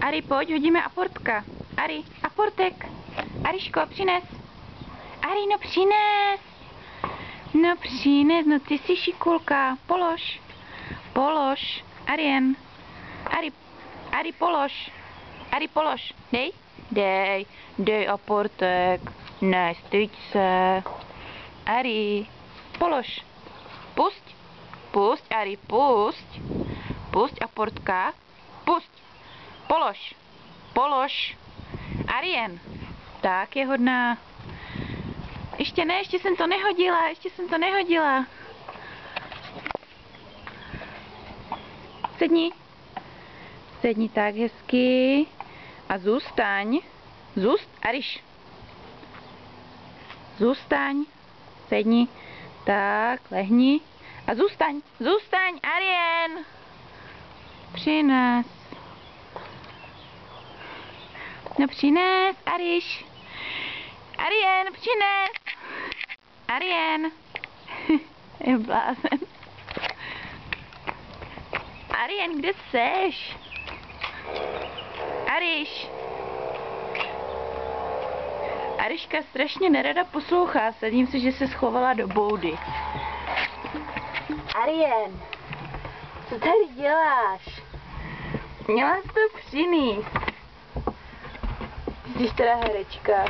Ari, pojď, hodíme aportka. Ari, aportek. Ariško, přines. Ari, no přines. No přines, no ty jsi šikulka. Polož. Polož. Arien. Ari, polož. Ari, polož. Dej. Dej. Dej aportek. Ne, styď se. Ari, polož. Pusť. Pusť, Ari, pusť. Pusť aportka. Pusť. Polož. Polož. Arien. Tak je hodná. Ještě ne, ještě jsem to nehodila. Sedni. Sedni tak hezky. A zůstaň. Ariš. Zůstaň. Sedni. Tak, lehni. A zůstaň, Arien. Přines. No přines, Ariš. Arien, přines. Arien. Je blázen. Arien, kde seš? Ariš. Ariška strašně nerada poslouchá. Sadím si, že se schovala do boudy. Arien, co tady děláš? Měla jsi to přinést. Jsi teda herečka.